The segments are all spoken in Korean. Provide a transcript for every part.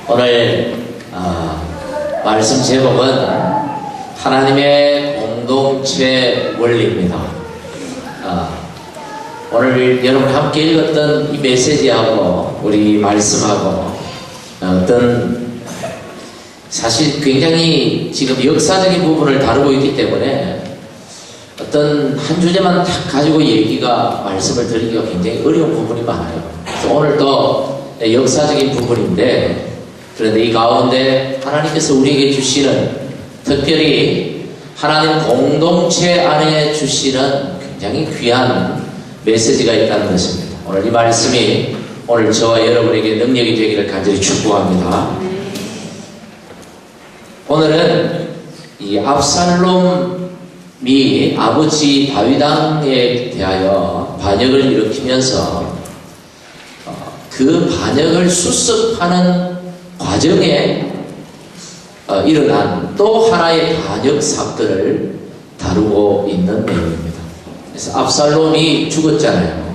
오늘 말씀 제목은 하나님의 공동체 원리입니다. 오늘 여러분 함께 읽었던 이 메시지하고 우리 말씀하고 어떤 사실 굉장히 지금 역사적인 부분을 다루고 있기 때문에 어떤 한 주제만 딱 가지고 말씀을 드리기가 굉장히 어려운 부분이 많아요. 그래서 오늘 또 역사적인 부분인데, 그런데 이 가운데 하나님께서 우리에게 주시는, 특별히 하나님 공동체 안에 주시는 굉장히 귀한 메시지가 있다는 것입니다. 오늘 이 말씀이 오늘 저와 여러분에게 능력이 되기를 간절히 축복합니다. 오늘은 이 압살롬이 아버지 다윗 왕에 대하여 반역을 일으키면서 그 반역을 수습하는 과정에 일어난 또 하나의 반역 사건을 다루고 있는 내용입니다. 그래서 압살롬이 죽었잖아요.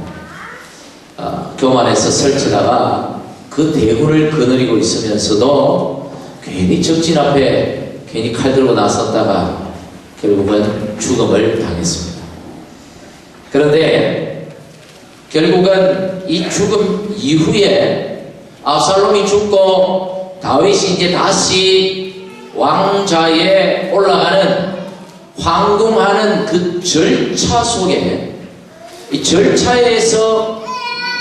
교만에서 설치다가 그 대군을 거느리고 있으면서도 괜히 적진 앞에 괜히 칼 들고 나섰다가 결국은 죽음을 당했습니다. 그런데 결국은 이 죽음 이후에 압살롬이 죽고 다윗이 이제 다시 왕좌에 올라가는, 황궁하는 그 절차 속에, 이 절차에서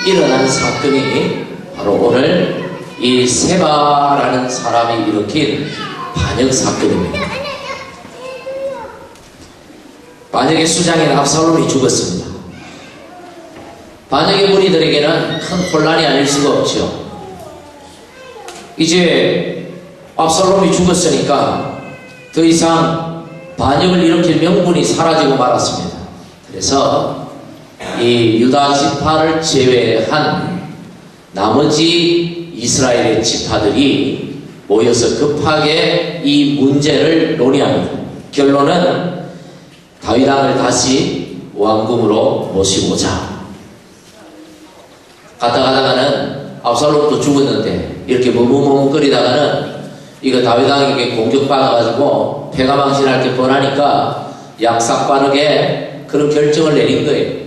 일어난 사건이 바로 오늘 이 세바라는 사람이 일으킨 반역 사건입니다. 반역의 수장인 압살롬이 죽었습니다. 반역의 무리들에게는 큰 혼란이 아닐 수가 없죠. 이제 압살롬이 죽었으니까 더 이상 반역을 일으킬 명분이 사라지고 말았습니다. 그래서 이 유다 지파를 제외한 나머지 이스라엘의 지파들이 모여서 급하게 이 문제를 논의합니다. 결론은 다윗 왕을 다시 왕궁으로 모시고자. 가다가는 압살롬도 죽었는데 이렇게 머뭇머뭇거리다가는 이거 다윗 왕에게 공격받아가지고 패가망신할 게 뻔하니까 약삭빠르게 그런 결정을 내린 거예요.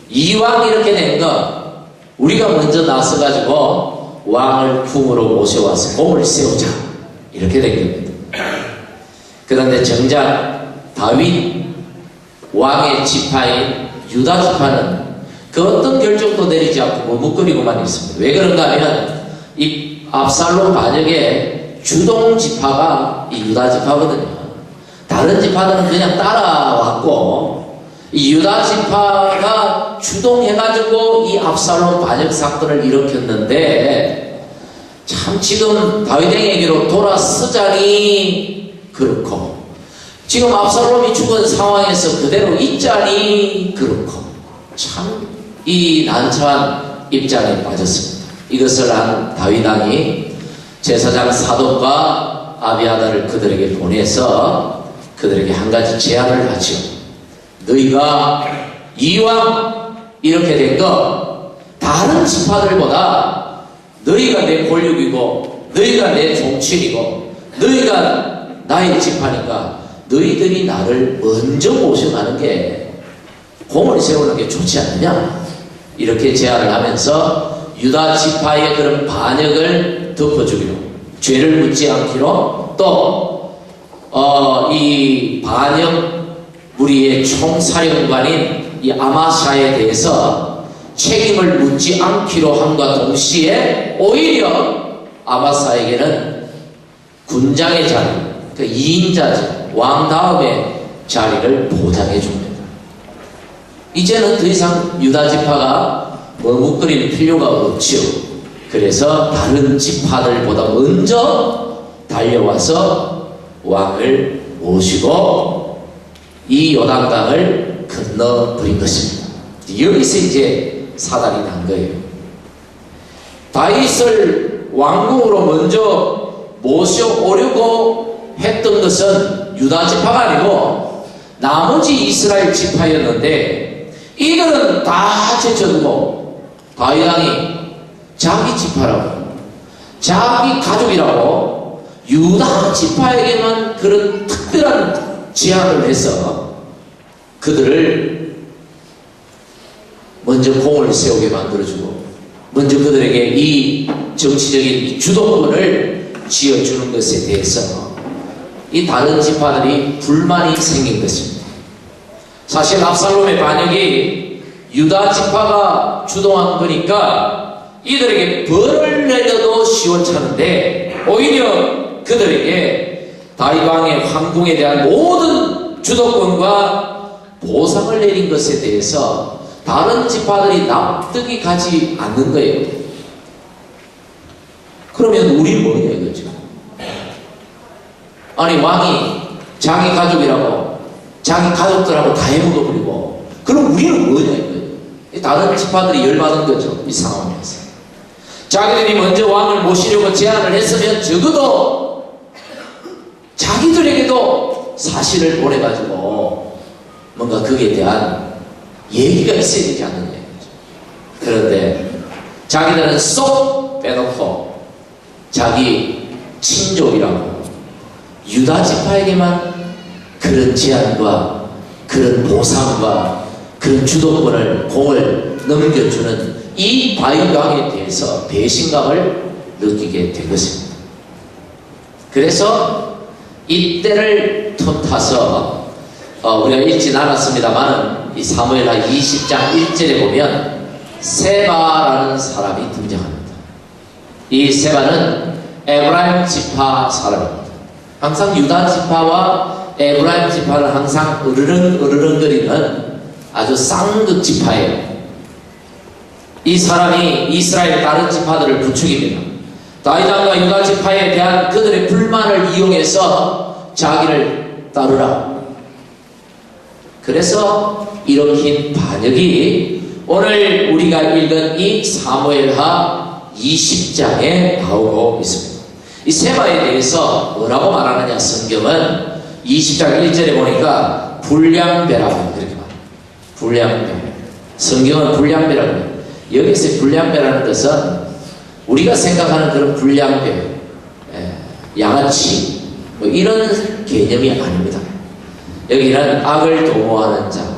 이왕 이렇게 된 거 우리가 먼저 나서가지고 왕을 궁으로 모셔와서 공을 세우자, 이렇게 된 겁니다. 그런데 정작 다윗 왕의 지파인 유다 지파는 그 어떤 결정도 내리지 않고 머뭇거리고만 있습니다. 왜 그런가 하면 이 압살롬 반역의 주동 지파가 이 유다 지파거든요. 다른 지파들은 그냥 따라왔고 이 유다 지파가 주동해가지고 이 압살롬 반역 사건을 일으켰는데, 참 지금 다윗에게로 돌아서자니 그렇고, 지금 압살롬이 죽은 상황에서 그대로 있자니 그렇고, 참 이 난처한 입장에 빠졌습니다. 이것을 한 다윗 왕이 제사장 사독과 아비아다를 그들에게 보내서 그들에게 한 가지 제안을 하죠. 너희가 이왕 이렇게 된 거 다른 지파들보다 너희가 내 권력이고 너희가 내 종친이고 너희가 나의 지파니까 너희들이 나를 먼저 모셔가는 게, 공을 세우는 게 좋지 않느냐, 이렇게 제안을 하면서 유다 지파의 그런 반역을 덮어주기로, 죄를 묻지 않기로, 또 이 반역 무리의 총사령관인 이 아마샤에 대해서 책임을 묻지 않기로 함과 동시에 오히려 아마사에게는 군장의 자리, 그 2인자제, 왕 다음의 자리를 보장해 줍니다. 이제는 더 이상 유다 지파가 머뭇거릴 필요가 없지요. 그래서 다른 지파들보다 먼저 달려와서 왕을 모시고 이 요단강을 건너버린 것입니다. 여기서 이제 사단이 난 거예요. 다윗을 왕궁으로 먼저 모셔오려고 했던 것은 유다 지파가 아니고 나머지 이스라엘 지파였는데, 이들은 다 제쳐두고 다윗 왕이 자기 지파라고, 자기 가족이라고 유다 지파에게만 그런 특별한 제안을 해서 그들을 먼저 공을 세우게 만들어주고 먼저 그들에게 이 정치적인 이 주도권을 쥐어주는 것에 대해서 이 다른 지파들이 불만이 생긴 것입니다. 사실 압살롬의 반역이 유다 지파가 주동한 거니까 이들에게 벌을 내려도 시원찮은데 오히려 그들에게 다윗 왕의 황궁에 대한 모든 주도권과 보상을 내린 것에 대해서 다른 지파들이 납득이 가지 않는 거예요. 그러면 우리 뭐냐 이거죠. 아니 왕이 자기 가족이라고 자기 가족들하고 다 해먹어버리고 그럼 우리는 뭐냐 이거예요. 다른 지파들이 열받은 거죠. 이 상황에서 자기들이 먼저 왕을 모시려고 제안을 했으면 적어도 자기들에게도 사실을 보내가지고 뭔가 거기에 대한 얘기가 있어야 되지 않느냐 이거죠. 그런데 자기들은 쏙 빼놓고 자기 친족이라고 유다 지파에게만 그런 제안과 그런 보상과 그런 주도권을 공을 넘겨주는 이 다윗 왕에 대해서 배신감을 느끼게 된 것입니다. 그래서 이때를 틈타서 우리가 읽진 않았습니다만 이 사무엘하 20장 1절에 보면 세바라는 사람이 등장합니다. 이 세바는 에브라임 지파 사람입니다. 항상 유다 지파와 에브라임 지파는 항상 으르렁거리는 아주 쌍극 지파예요. 이 사람이 이스라엘 다른 지파들을 부추깁니다. 다윗 왕과 유다 지파에 대한 그들의 불만을 이용해서 자기를 따르라. 그래서 일으킨 반역이 오늘 우리가 읽은 이 사무엘하 20장에 나오고 있습니다. 이 세바에 대해서 뭐라고 말하느냐 성경은 20장 1절에 보니까 불량배라고 그렇게 말해요. 불량배. 성경은 불량배라고 해요. 여기서 불량배라는 것은 우리가 생각하는 그런 불량배, 양아치 뭐 이런 개념이 아닙니다. 여기는 악을 도모하는 자,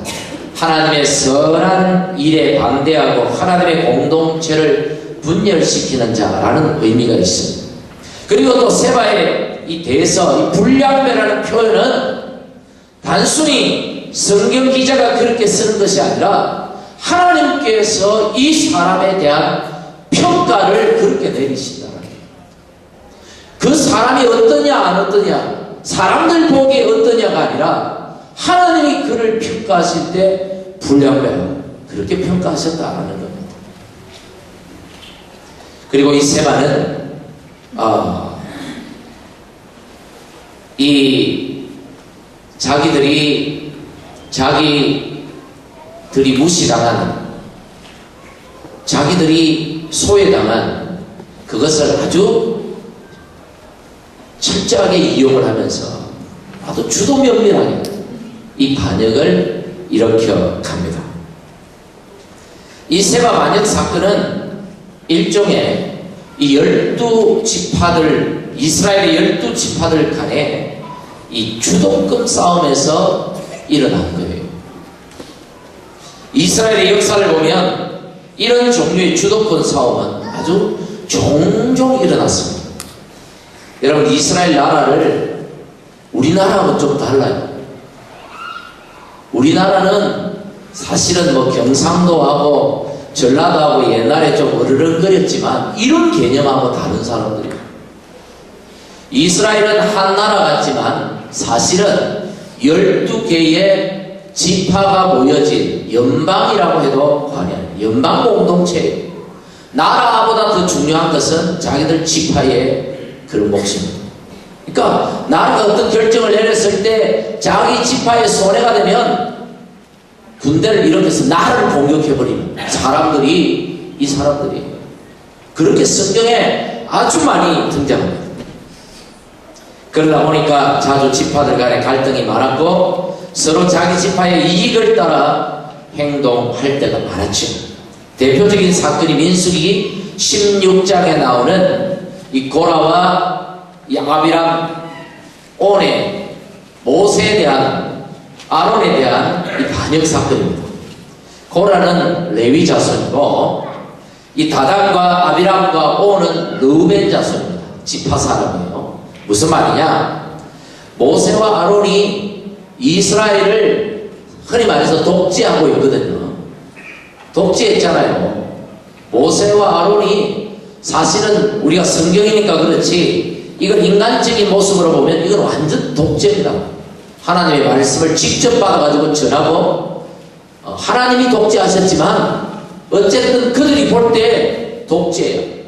하나님의 선한 일에 반대하고 하나님의 공동체를 분열시키는 자라는 의미가 있습니다. 그리고 또 세바에 이 대해서 이 불량배라는 표현은 단순히 성경 기자가 그렇게 쓰는 것이 아니라 하나님께서 이 사람에 대한 평가를 그렇게 내리신다는 거예요. 그 사람이 어떠냐 안 어떠냐 사람들 보기에 어떠냐가 아니라 하나님이 그를 평가하실 때 불량배로 그렇게 평가하셨다는 겁니다. 그리고 이 세바는 이 자기들이 무시당하는 자기들이 소외당한 그것을 아주 철저하게 이용을 하면서 아주 주도면밀하게 이 반역을 일으켜 갑니다. 이 세바 반역 사건은 일종의 이 12지파들 이스라엘의 12지파들 간에 이 주도권 싸움에서 일어난 거예요. 이스라엘의 역사를 보면 이런 종류의 주도권 싸움은 아주 종종 일어났습니다. 여러분 이스라엘 나라를 우리나라하고 좀 달라요. 우리나라는 사실은 뭐 경상도하고 전라도하고 옛날에 좀 으르렁거렸지만 이런 개념하고 다른 사람들이에요. 이스라엘은 한 나라 같지만 사실은 12개의 지파가 모여진 연방이라고 해도 과언이 아니에요. 연방 공동체예요. 나라보다 더 중요한 것은 자기들 지파의 그런 몫입니다. 그러니까 나라가 어떤 결정을 내렸을 때 자기 지파의 손해가 되면 군대를 일으켜서 나라를 공격해버리는 사람들이 이 사람들이에요. 그렇게 성경에 아주 많이 등장합니다. 그러다 보니까 자주 지파들 간에 갈등이 많았고 서로 자기 지파의 이익을 따라 행동할 때가 많았죠. 대표적인 사건이 민수기 16장에 나오는 이 고라와 이 아비람, 온의 모세에 대한, 아론에 대한 이 반역 사건입니다. 고라는 레위 자손이고, 이 다단과 아비람과 온은 르우벤 자손입니다. 지파 사람이에요. 무슨 말이냐? 모세와 아론이 이스라엘을 흔히 말해서 독재하고 있거든요. 독재했잖아요. 모세와 아론이 사실은 우리가 성경이니까 그렇지, 이건 인간적인 모습으로 보면 이건 완전 독재입니다. 하나님의 말씀을 직접 받아가지고 전하고, 하나님이 독재하셨지만 어쨌든 그들이 볼 때 독재예요.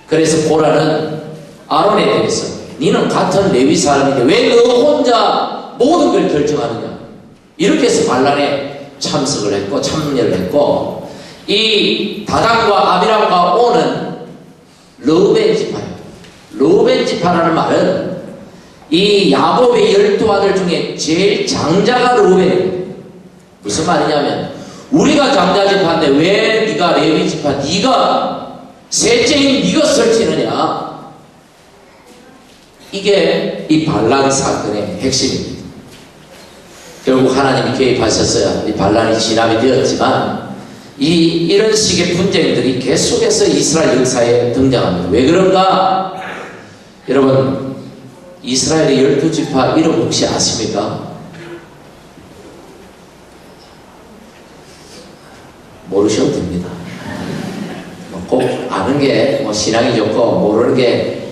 그래서 고라는 아론에 대해서 니는 같은 레위 사람인데 왜 너 혼자 모든 걸 결정하느냐, 이렇게 해서 반란에 참석을 했고 참여를 했고, 이 다단과 아비람과 온은 르우벤 지파예요. 르우벤 지파라는 말은 이 야곱의 12아들 중에 제일 장자가 르우벤이에요. 무슨 말이냐면, 우리가 장자 지파인데 왜 네가 레위 지파, 네가 셋째인 네가 설치느냐, 이게 이 반란 사건의 핵심입니다. 결국 하나님이 개입하셨어야 이 반란이 진압이 되었지만, 이런 식의 분쟁들이 계속해서 이스라엘 역사에 등장합니다. 왜 그런가? 여러분, 이스라엘의 12지파 이름 혹시 아십니까? 모르셔도 됩니다. 꼭 아는 게 신앙이 좋고 모르는 게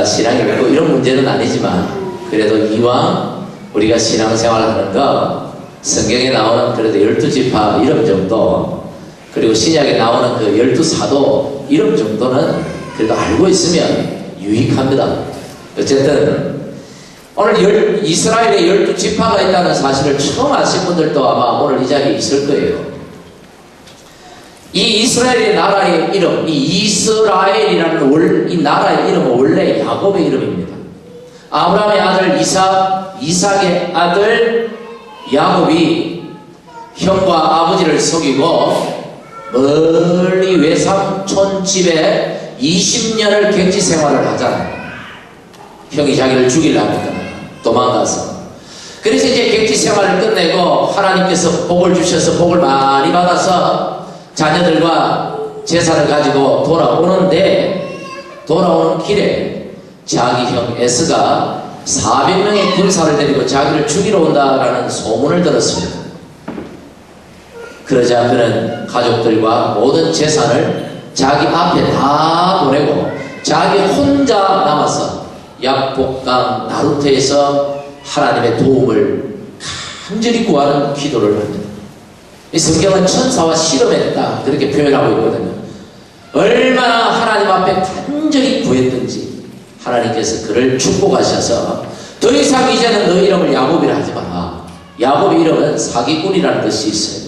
신앙이 없고 이런 문제는 아니지만, 그래도 이왕 우리가 신앙생활을 하는 거 성경에 나오는 그래도 12지파 이름 정도, 그리고 신약에 나오는 그 12사도 이름 정도는 그래도 알고 있으면 유익합니다. 어쨌든 오늘 이스라엘에 12지파가 있다는 사실을 처음 아신 분들도 아마 오늘 이 자리에 있을 거예요. 이 이스라엘의 나라의 이름, 이 이스라엘이라는 이 나라의 이름은 원래 야곱의 이름입니다. 아브라함의 아들 이삭의 아들 야곱이 형과 아버지를 속이고 멀리 외삼촌 집에 20년을 객지 생활을 하잖아요. 형이 자기를 죽이려니까 도망가서. 그래서 이제 객지 생활을 끝내고 하나님께서 복을 주셔서 복을 많이 받아서 자녀들과 재산을 가지고 돌아오는데, 돌아오는 길에 자기 형 에스가 400명의 군사를 데리고 자기를 죽이러 온다라는 소문을 들었습니다. 그러자 그는 가족들과 모든 재산을 자기 앞에 다 보내고 자기 혼자 남아서 약복강 나루터에서 하나님의 도움을 간절히 구하는 기도를 합니다. 이 성경은 천사와 씨름했다 그렇게 표현하고 있거든요. 얼마나 하나님 앞에 간절히 구했든지 하나님께서 그를 축복하셔서 더 이상 이제는 너 이름을 야곱이라 하지 마라. 야곱의 이름은 사기꾼이라는 뜻이 있어요.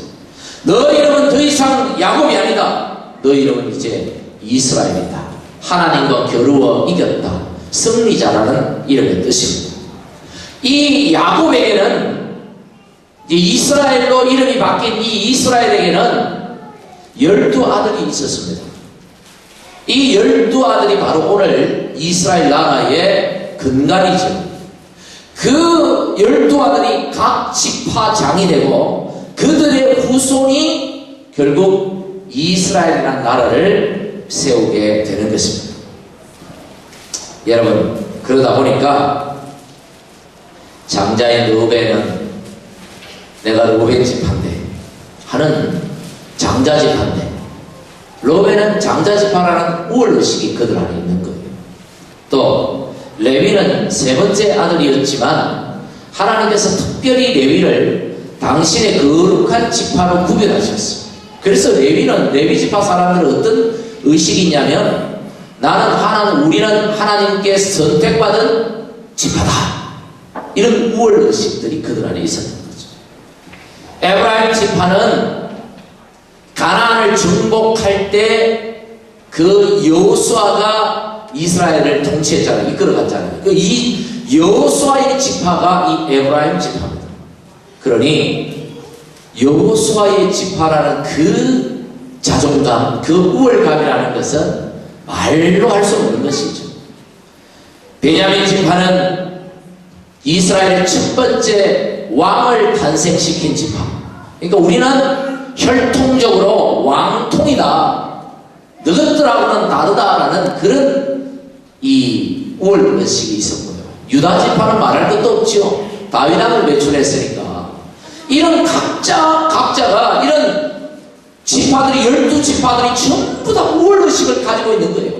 너 이름은 더 이상 야곱이 아니다. 너 이름은 이제 이스라엘이다. 하나님과 겨루어 이겼다. 승리자라는 이름의 뜻입니다. 이 야곱에게는, 이스라엘로 이름이 바뀐 이 이스라엘에게는 12아들이 있었습니다. 이 12아들이 바로 오늘 이스라엘 나라의 근간이죠. 그 12아들이 각 지파장이 되고 그들의 후손이 결국 이스라엘이라는 나라를 세우게 되는 것입니다. 여러분, 그러다 보니까 장자인 르우벤은 내가 르우벤 지파인데 하는 장자 지파인데, 르우벤은 장자 지파라는 우월의식이 그들 안에 있는 거예요. 또 레위는 세 번째 아들이었지만 하나님께서 특별히 레위를 당신의 거룩한 지파로 구별하셨어요. 그래서 레위 지파 사람들은 어떤 의식이 있냐면, 우리는 하나님께 선택받은 지파다. 이런 우월의식들이 그들 안에 있었던 거죠. 에브라임 지파는 가나안을 정복할 때 그 여호수아가 이스라엘을 통치했잖아요. 이끌어갔잖아요. 이 여호수아의 지파가 이 에브라임 지파입니다. 그러니 여호수아의 지파라는 그 자존감, 그 우월감이라는 것은 말로 할 수 없는 것이죠. 베냐민 지파는 이스라엘의 첫 번째 왕을 탄생시킨 지파. 그러니까 우리는 혈통적으로 왕통이다, 너희들하고는 다르다라는 그런 이 우월의식이 있었고요. 유다 지파는 말할 것도 없죠. 다윗왕을 배출했으니까. 이런 각자가 이런 지파들이, 12지파들이 전부 다 우월의식을 가지고 있는 거예요.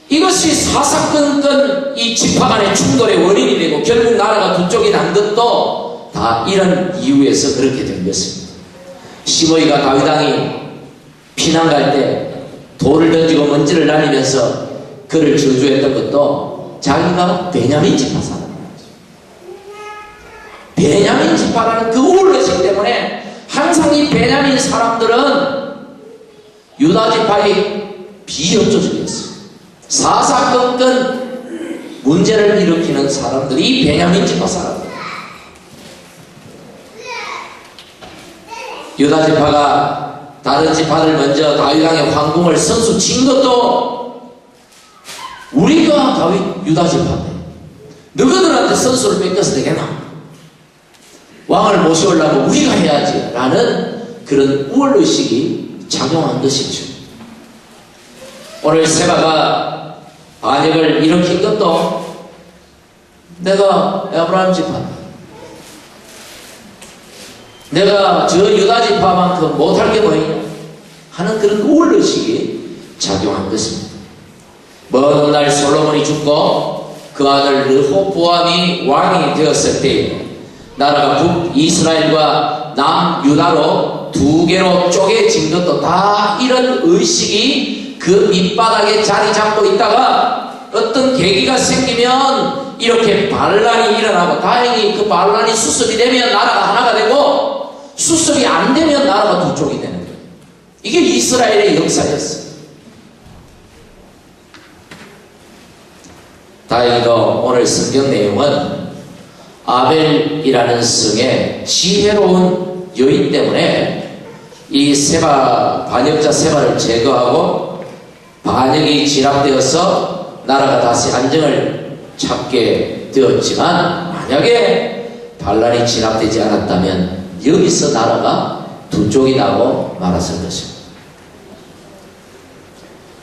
이것이 사사건건 이 지파 간의 충돌의 원인이 되고 결국 나라가 두 쪽이 난 것도 다 이런 이유에서 그렇게 된 것입니다. 시므이가 다윗왕이 피난 갈 때 돌을 던지고 먼지를 날리면서 그를 저주했던 것도 자기가 베냐민 지파 사람이에요. 베냐민 지파라는 그 우월의식 때문에 항상 이 베냐민 사람들은 유다 지파의 비협조적이었어요. 사사건건 문제를 일으키는 사람들이 이 베냐민 지파 사람들. 유다 지파가 다른 지파들 먼저 다윗왕의 황궁을 선수 친 것도 우리가 다윗 유다 지파인데 너희들한테 선수를 뺏겨서 되겠나? 왕을 모셔오려면 우리가 해야지 라는 그런 우월의식이 작용한 것이죠. 오늘 세바가 반역을 일으킨 것도 내가 아브라함 지파다, 내가 저 유다 지파만큼 못할 게 뭐냐 하는 그런 우월의식이 작용한 것입니다. 먼 훗날 솔로몬이 죽고 그 아들 르호보암이 왕이 되었을 때 나라가 북이스라엘과 남유다로 두 개로 쪼개진 것도 다 이런 의식이 그 밑바닥에 자리 잡고 있다가 어떤 계기가 생기면 이렇게 반란이 일어나고, 다행히 그 반란이 수습이 되면 나라가 하나가 되고 수습이 안 되면 나라가 두 쪽이 되는 거예요. 이게 이스라엘의 역사였어요. 다행히도 오늘 성경 내용은 아벨이라는 성의 지혜로운 여인 때문에 이 세바, 반역자 세바를 제거하고 반역이 진압되어서 나라가 다시 안정을 찾게 되었지만, 만약에 반란이 진압되지 않았다면 여기서 나라가 두 쪽이 나고 말았을 것입니다.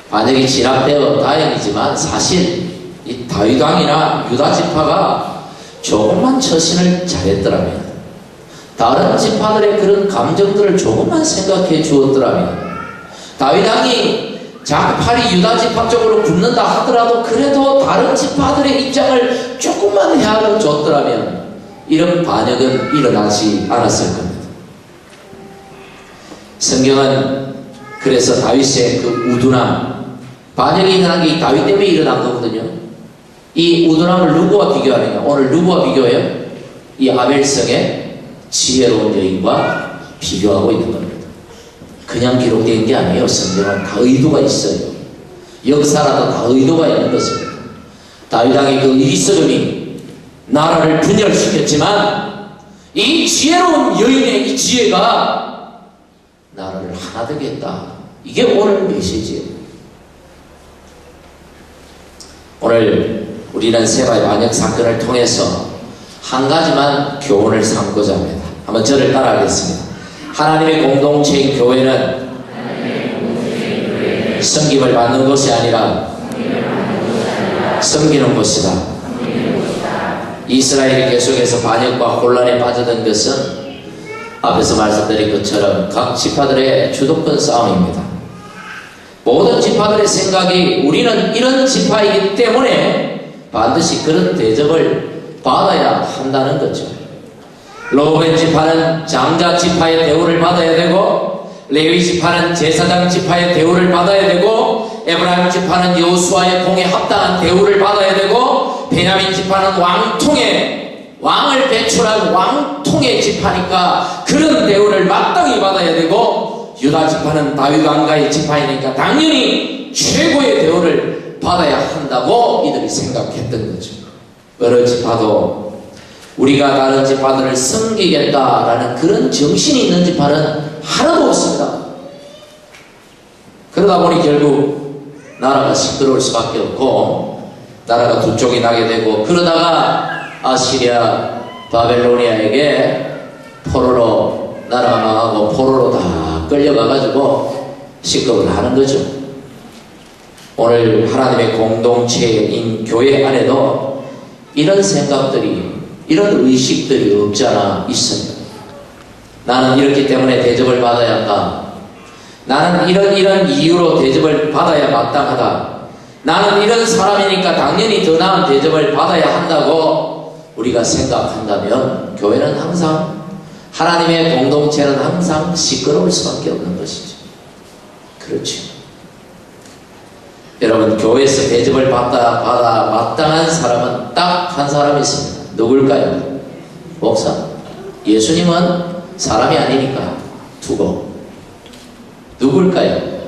반역이 진압되어 다행이지만 사실 이 다윗왕이나 유다 지파가 조금만 처신을 잘했더라면, 다른 지파들의 그런 감정들을 조금만 생각해 주었더라면, 다윗왕이 자기 팔이 유다 지파 쪽으로 굽는다 하더라도 그래도 다른 지파들의 입장을 조금만 헤아려 줬더라면 이런 반역은 일어나지 않았을 겁니다. 성경은 그래서 다윗의 그 우둔함, 반역이 일어난 게 다윗 때문에 일어난 거거든요. 이 우둔함을 누구와 비교하느냐? 오늘 누구와 비교해요? 이 아벨성의 지혜로운 여인과 비교하고 있는 겁니다. 그냥 기록된 게 아니에요. 성경은 다 의도가 있어요. 역사라도 다 의도가 있는 것입니다. 다윗왕의 그 이리스름이 나라를 분열시켰지만 이 지혜로운 여인의 이 지혜가 나라를 하나 되게 했다. 이게 오늘 메시지예요. 오늘 우리는 세바의 반역 사건을 통해서 한 가지만 교훈을 삼고자 합니다. 한번 저를 따라하겠습니다. 하나님의 공동체인 교회는 섬김을 받는 것이 아니라 섬기는 것이다. 이스라엘이 계속해서 반역과 혼란에 빠져든 것은 앞에서 말씀드린 것처럼 각 지파들의 주도권 싸움입니다. 모든 지파들의 생각이 우리는 이런 지파이기 때문에 반드시 그런 대접을 받아야 한다는 거죠. 로벤 지파는 장자 지파의 대우를 받아야 되고, 레위 지파는 제사장 지파의 대우를 받아야 되고, 에브라임 지파는 여호수아의 공에 합당한 대우를 받아야 되고, 베냐민 지파는 왕을 배출한 왕통의 지파니까 그런 대우를 마땅히 받아야 되고, 유다 지파는 다윗 왕가의 지파이니까 당연히 최고의 대우를 받아야 한다고 이들이 생각했던 거죠. 어느 지파도 우리가 다른 지파들을 섬기겠다라는 그런 정신이 있는 지파는 하나도 없습니다. 그러다 보니 결국 나라가 시끄러울 수밖에 없고 나라가 두 쪽이 나게 되고, 그러다가 아시리아 바벨로니아에게 포로로 나라가 망하고 포로로 다 끌려가가지고 식겁을 하는 거죠. 오늘 하나님의 공동체인 교회 안에도 이런 생각들이, 이런 의식들이 없지 않아 있어요. 나는 이렇기 때문에 대접을 받아야 한다. 나는 이런 이유로 대접을 받아야 마땅하다. 나는 이런 사람이니까 당연히 더 나은 대접을 받아야 한다고 우리가 생각한다면 교회는 항상, 하나님의 공동체는 항상 시끄러울 수밖에 없는 것이죠. 그렇죠. 여러분, 교회에서 대접을 받아 마땅한 사람은 딱 한 사람이 있습니다. 누굴까요? 목사. 예수님은 사람이 아니니까 두고. 누굴까요?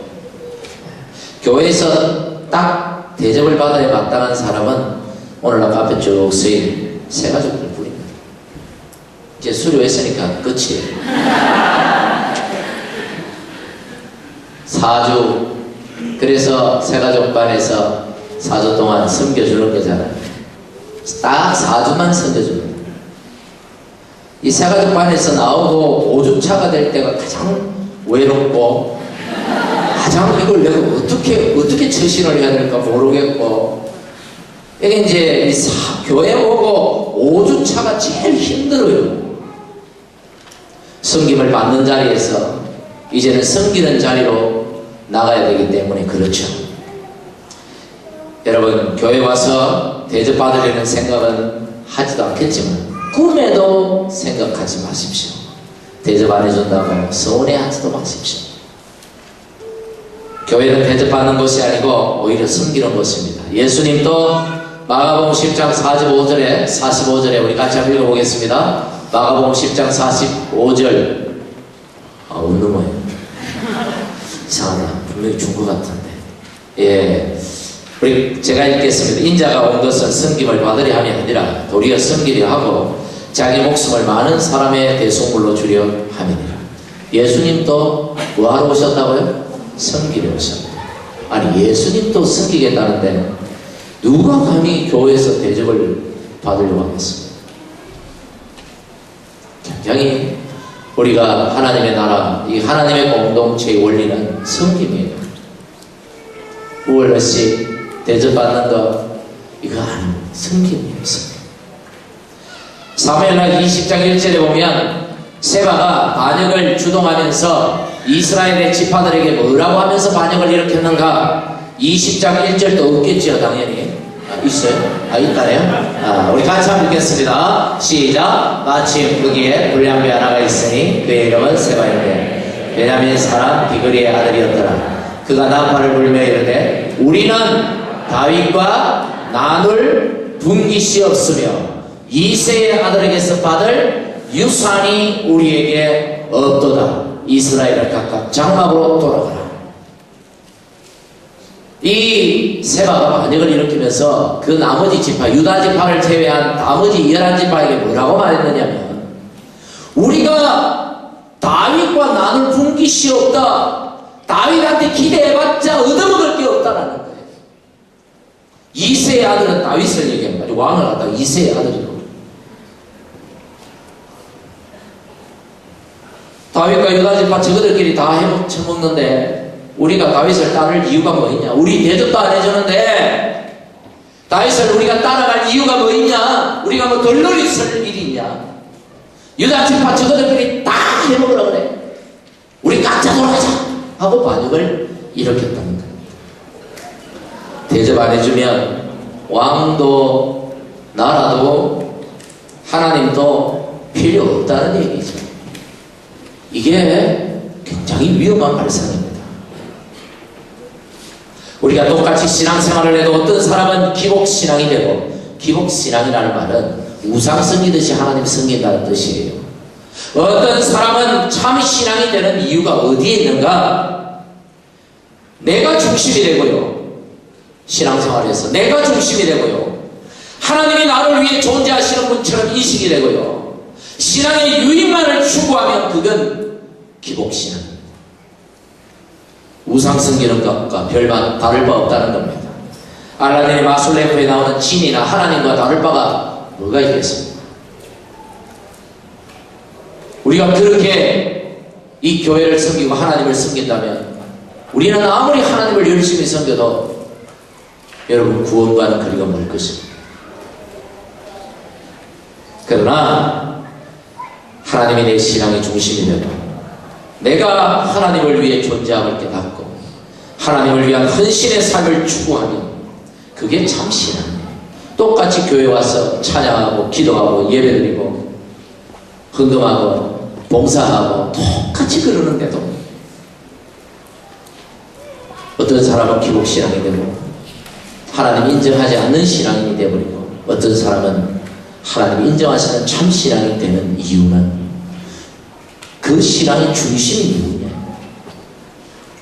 교회에서 딱 대접을 받아야 마땅한 사람은 오늘 아까 앞에 쭉 쓰인 세 가족들 뿐입니다. 이제 수료했으니까 끝이에요. 4주, 그래서 세가족반에서 4주 동안 섬겨주는 거잖아요. 딱 4주만 섬겨주는. 이 세가족반에서 나오고 5주차가 될 때가 가장 외롭고, 가장 이걸 내가 어떻게 처신을 해야 될까 모르겠고, 이게 이제 이 교회 오고 5주차가 제일 힘들어요. 섬김을 받는 자리에서 이제는 섬기는 자리로 나가야 되기 때문에 그렇죠. 여러분, 교회 와서 대접받으려는 생각은 하지도 않겠지만 꿈에도 생각하지 마십시오. 대접 안 해준다고 서운해하지도 마십시오. 교회는 대접받는 것이 아니고 오히려 섬기는 것입니다. 예수님도 마가복음 10장 45절에 우리 같이 한번 읽어보겠습니다. 마가복음 10장 45절. 웃는 거예요. 이상하다. 분명히 준 것 같은데. 예, 제가 읽겠습니다. 인자가 온 것은 섬김을 받으려 함이 아니라 도리어 섬기려 하고 자기 목숨을 많은 사람의 대속물로 주려 함이니라. 예수님도 뭐하러 오셨다고요? 섬기려 오셨다. 아니, 예수님도 섬기겠다는데 누가 감히 교회에서 대접을 받으려고 하겠습니까? 굉장히 우리가 하나님의 나라, 이 하나님의 공동체의 원리는 섬김이에요. 우월없이 대접받는 것, 이거 아니에요. 섬김이에요. 섬김. 사무엘하 20장 1절에 보면 세바가 반역을 주동하면서 이스라엘의 지파들에게 뭐라고 하면서 반역을 일으켰는가? 20장 1절도 없겠죠, 당연히. 있어요? 있다네요? 우리 같이 한번 읽겠습니다. 시작. 마침 거기에 불량배 하나가 있으니 그의 이름은 세바인데 베냐민 사람 비그리의 아들이었더라. 그가 나팔을 불며 이르되 우리는 다윗과 나눌 분깃이 없으며 이새의 아들에게서 받을 유산이 우리에게 없도다. 이스라엘을 각각 장막으로 돌아가라. 이 세바가 반역을 일으키면서 그 나머지 지파, 유다 지파를 제외한 나머지 11지파에게 뭐라고 말했느냐면 우리가 다윗과 나눌 분깃이 없다. 다윗한테 기대해봤자 얻어먹을 게 없다라는 거예요. 이새의 아들은 다윗을 얘기합니다. 왕을 갖다가 이새의 아들이라고. 다윗과 유다 지파 저거들끼리 다 해먹는데 우리가 다윗을 따를 이유가 뭐 있냐? 우리 대접도 안 해주는데 다윗을 우리가 따라갈 이유가 뭐 있냐? 우리가 뭐 덜러리 쓸 일이 있냐? 유다 지파 저거들끼리 다 해먹으라 그래. 우리 각자 돌아가자 하고 반역을 일으켰다는 겁니다. 대접 안 해주면 왕도 나라도 하나님도 필요 없다는 얘기죠. 이게 굉장히 위험한 발상입니다. 우리가 똑같이 신앙생활을 해도 어떤 사람은 기복신앙이 되고, 기복신앙이라는 말은 우상숭이듯이 하나님 섬긴다는 뜻이에요. 어떤 사람은 참신앙이 되는 이유가 어디에 있는가? 내가 중심이 되고요. 신앙생활에서 내가 중심이 되고요. 하나님이 나를 위해 존재하시는 분처럼 인식이 되고요. 신앙의 유익만을 추구하면 그건 기복신앙입니다. 우상 섬기는 것과 별반 다를 바 없다는 겁니다. 알라딘의 마술램프에 나오는 진이나 하나님과 다를 바가 뭐가 있겠습니까? 우리가 그렇게 이 교회를 섬기고 하나님을 섬긴다면 우리는 아무리 하나님을 열심히 섬겨도 여러분 구원과는 거리가 멀 것입니다. 그러나 하나님이 내 신앙의 중심이 되고 내가 하나님을 위해 존재함을 깨닫고 하나님을 위한 헌신의 삶을 추구하면 그게 참 신앙이에요. 똑같이 교회 와서 찬양하고 기도하고 예배드리고 헌금하고 봉사하고 똑같이 그러는데도 어떤 사람은 기복신앙이 되고 하나님 인정하지 않는 신앙인이 되어버리고 어떤 사람은 하나님 인정하시는 참 신앙이 되는 이유는 그 신앙의 중심이 누구냐?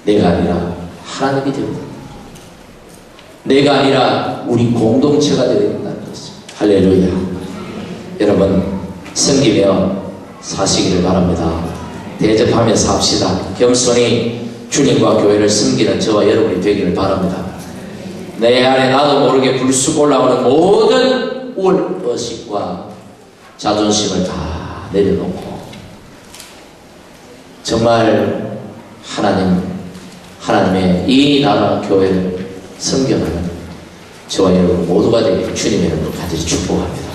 내가 아니라 하나님이 되어야 된다. 내가 아니라 우리 공동체가 되어야 된다는 것입니다. 할렐루야. 여러분 섬기며 사시기를 바랍니다. 대접하며 삽시다. 겸손히 주님과 교회를 섬기는 저와 여러분이 되기를 바랍니다. 내 안에 나도 모르게 불쑥 올라오는 모든 우월의식과 자존심을 다 내려놓고 정말 하나님의 이 나라 교회를 섬겨가는 저와 여러분 모두가 되기를 주님의 이름으로 간절히 축복합니다.